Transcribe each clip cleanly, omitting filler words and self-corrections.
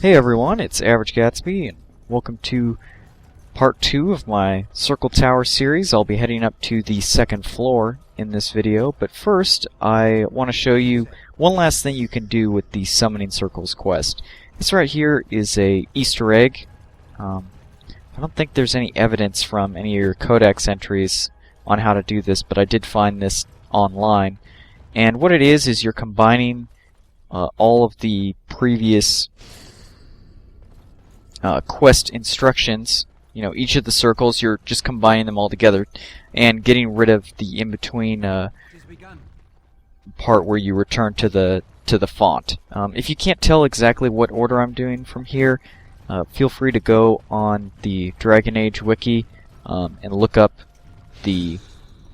Hey everyone, it's Average Gatsby, and welcome to part 2 of my Circle Tower series. I'll be heading up to the second floor in this video, but first I want to show you one last thing you can do with the Summoning Circles quest. This right here is a Easter egg. I don't think there's any evidence from any of your codex entries on how to do this, but I did find this online. And what it is you're combining all of the previous quest instructions. You know, each of the circles, you're just combining them all together and getting rid of the in-between part where you return to the font. If you can't tell exactly what order I'm doing from here, feel free to go on the Dragon Age wiki and look up the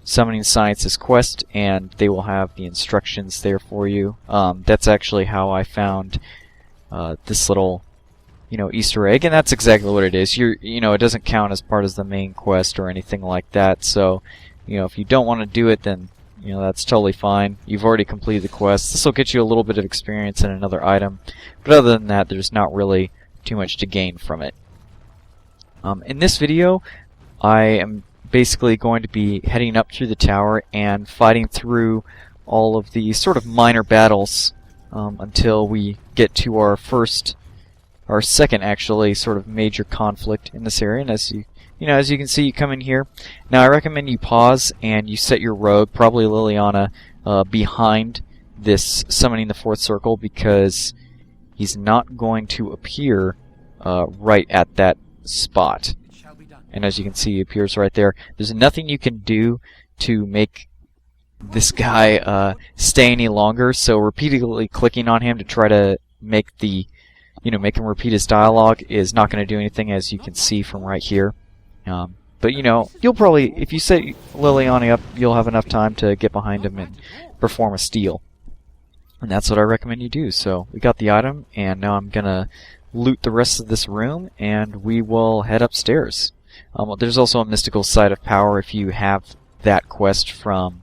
Summoning Sciences quest, and they will have the instructions there for you. That's actually how I found this little, Easter egg, and that's exactly what it is. It doesn't count as part of the main quest or anything like that. So, if you don't want to do it, then that's totally fine. You've already completed the quest. This will get you a little bit of experience and another item, but other than that, there's not really too much to gain from it. In this video, I am basically going to be heading up through the tower and fighting through all of the sort of minor battles until we get to our second actually sort of major conflict in this area. And as you can see, you come in here. Now I recommend you pause and you set your rogue, probably Liliana, behind this summoning the fourth circle, because he's not going to appear right at that spot. And as you can see, he appears right there. There's nothing you can do to make this guy stay any longer, so repeatedly clicking on him to try to make make him repeat his dialogue is not going to do anything, as you can see from right here. But you'll probably, if you set Liliana up, you'll have enough time to get behind him and perform a steal. And that's what I recommend you do. So we got the item, and now I'm going to loot the rest of this room, and we will head upstairs. There's also a mystical site of power if you have that quest from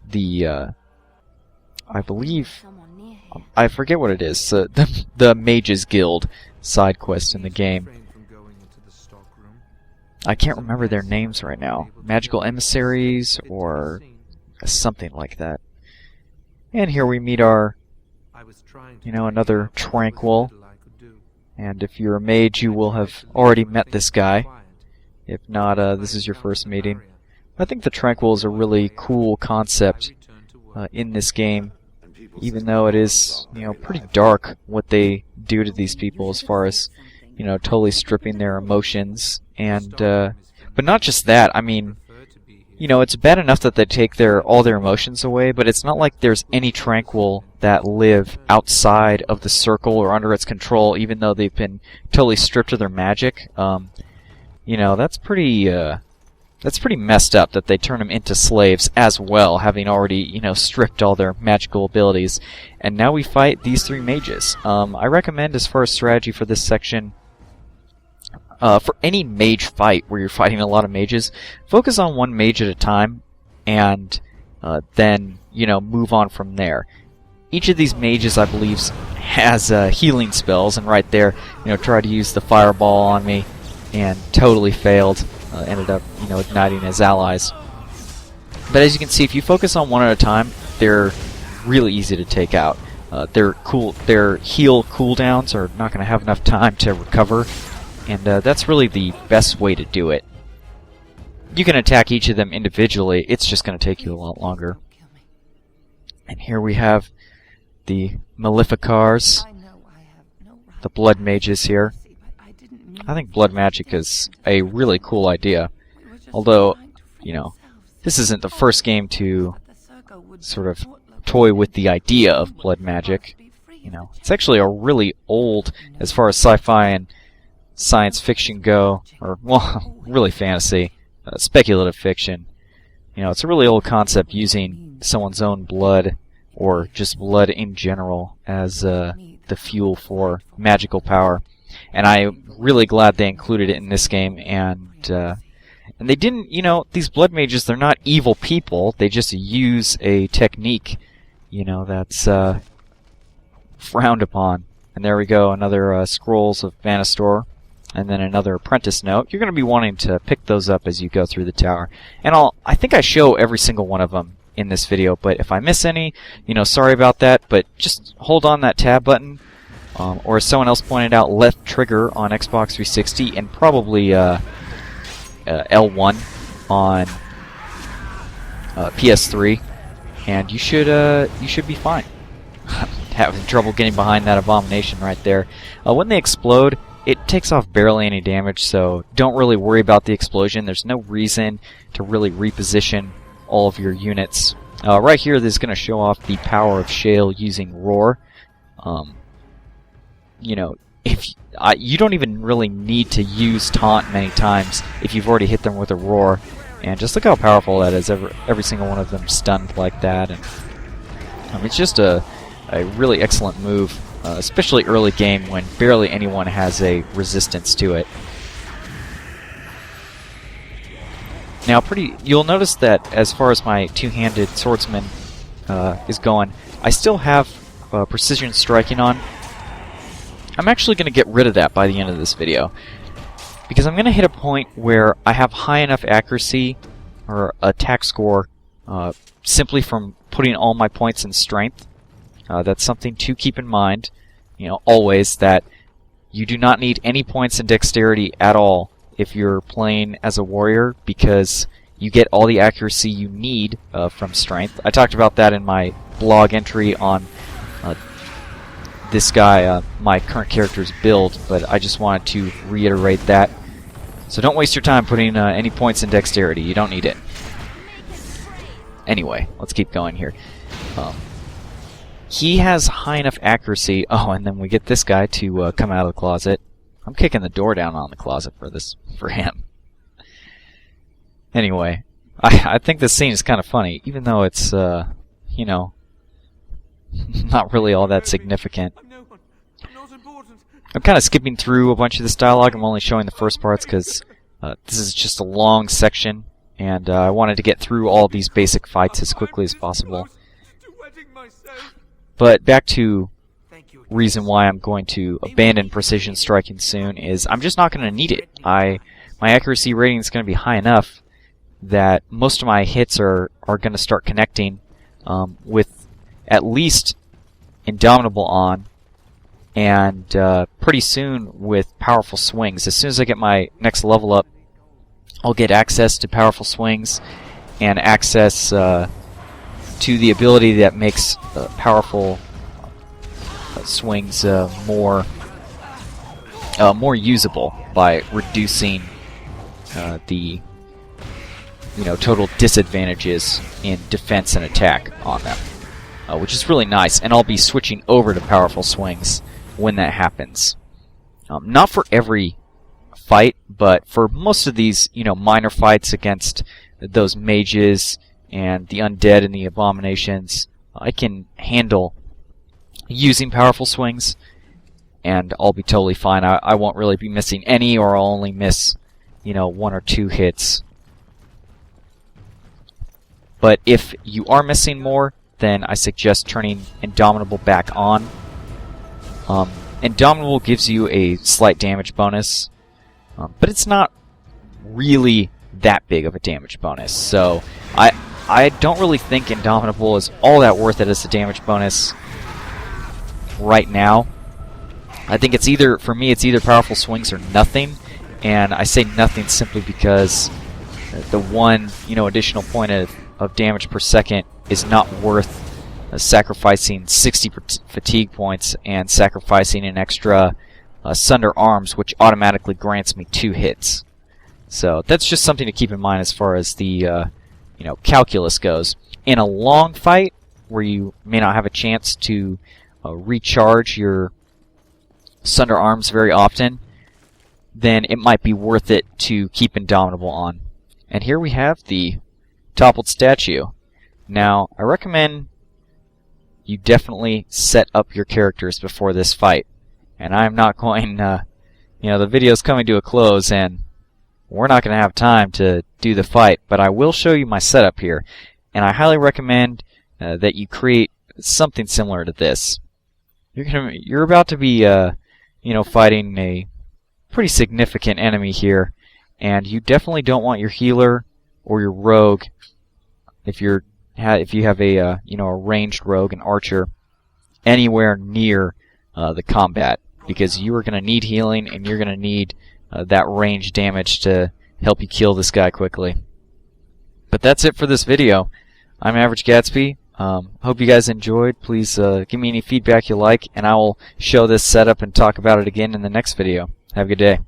the, I believe, I forget what it is, the Mages Guild side quest in the game. I can't remember their names right now. Magical Emissaries or something like that. And here we meet our, another Tranquil. And if you're a mage, you will have already met this guy. If not, this is your first meeting. I think the Tranquil is a really cool concept in this game, even though it is, pretty dark what they do to these people as far as, totally stripping their emotions. And but not just that. I mean, it's bad enough that they take all their emotions away, but it's not like there's any Tranquil that live outside of the circle or under its control, even though they've been totally stripped of their magic. That's pretty messed up that they turn them into slaves as well, having already, stripped all their magical abilities. And now we fight these three mages. I recommend, as far as strategy for this section, for any mage fight where you're fighting a lot of mages, focus on one mage at a time, and then, move on from there. Each of these mages, I believe, has healing spells, and right there, tried to use the fireball on me, and totally failed. Ended up, igniting his allies. But as you can see, if you focus on one at a time, they're really easy to take out. Their heal cooldowns are not going to have enough time to recover, and that's really the best way to do it. You can attack each of them individually, it's just going to take you a lot longer. And here we have the Maleficars, the blood mages here. I think blood magic is a really cool idea, although, this isn't the first game to sort of toy with the idea of blood magic. It's actually a really old, as far as sci-fi and science fiction go, or, well, really fantasy, speculative fiction. It's a really old concept, using someone's own blood, or just blood in general, as the fuel for magical power. And I'm really glad they included it in this game, and they didn't, these blood mages, they're not evil people, they just use a technique, that's frowned upon. And there we go, another Scrolls of Banastor, and then another Apprentice Note. You're going to be wanting to pick those up as you go through the tower. And I think I show every single one of them in this video, but if I miss any, sorry about that, but just hold on that tab button, or as someone else pointed out, left trigger on Xbox 360, and probably L1 on PS3, and you should be fine. Having trouble getting behind that abomination right there. When they explode, it takes off barely any damage, so don't really worry about the explosion. There's no reason to really reposition all of your units. Right here, this is going to show off the power of Shale using Roar. If you don't even really need to use Taunt many times if you've already hit them with a Roar. And just look how powerful that is. Every single one of them stunned like that. And it's just a really excellent move, especially early game when barely anyone has a resistance to it. Now, you'll notice that as far as my two-handed swordsman is going, I still have precision striking on. I'm actually going to get rid of that by the end of this video, because I'm going to hit a point where I have high enough accuracy or attack score simply from putting all my points in strength. That's something to keep in mind, always, that you do not need any points in dexterity at all if you're playing as a warrior, because you get all the accuracy you need from strength. I talked about that in my blog entry on this guy, my current character's build, but I just wanted to reiterate that. So don't waste your time putting any points in dexterity. You don't need it. Anyway, let's keep going here. He has high enough accuracy. Oh, and then we get this guy to come out of the closet. I'm kicking the door down on the closet for him. Anyway, I think this scene is kind of funny, even though it's, not really all that significant. I'm kind of skipping through a bunch of this dialogue. I'm only showing the first parts because this is just a long section, and I wanted to get through all these basic fights as quickly as possible. But back to reason why I'm going to abandon precision striking soon is I'm just not going to need it. My accuracy rating is going to be high enough that most of my hits are going to start connecting with at least Indomitable on, and pretty soon with powerful swings. As soon as I get my next level up, I'll get access to powerful swings and access to the ability that makes powerful swings more usable by reducing the total disadvantages in defense and attack on them, which is really nice. And I'll be switching over to powerful swings when that happens. Not for every fight, but for most of these minor fights against those mages and the undead and the abominations, I can handle using powerful swings, and I'll be totally fine. I won't really be missing any, or I'll only miss, 1 or 2 hits. But if you are missing more, then I suggest turning Indomitable back on. Indomitable gives you a slight damage bonus, but it's not really that big of a damage bonus. So I don't really think Indomitable is all that worth it as a damage bonus right now. I think it's either powerful swings or nothing, and I say nothing simply because the one additional point of damage per second is not worth sacrificing 60 fatigue points and sacrificing an extra Sunder Arms, which automatically grants me 2 hits. So that's just something to keep in mind as far as the calculus goes. In a long fight where you may not have a chance to recharge your Sunder Arms very often, then it might be worth it to keep Indomitable on. And here we have the toppled statue. Now, I recommend you definitely set up your characters before this fight. And I'm not going, the video's coming to a close, and we're not going to have time to do the fight, but I will show you my setup here. And I highly recommend that you create something similar to this. you're about to be fighting a pretty significant enemy here, and you definitely don't want your healer or your rogue, if you have a a ranged rogue, an archer, anywhere near the combat, because you are going to need healing and you're going to need that range damage to help you kill this guy quickly. But that's it for this video. I'm Average Gatsby. Hope you guys enjoyed. Please give me any feedback you like, and I will show this setup and talk about it again in the next video. Have a good day.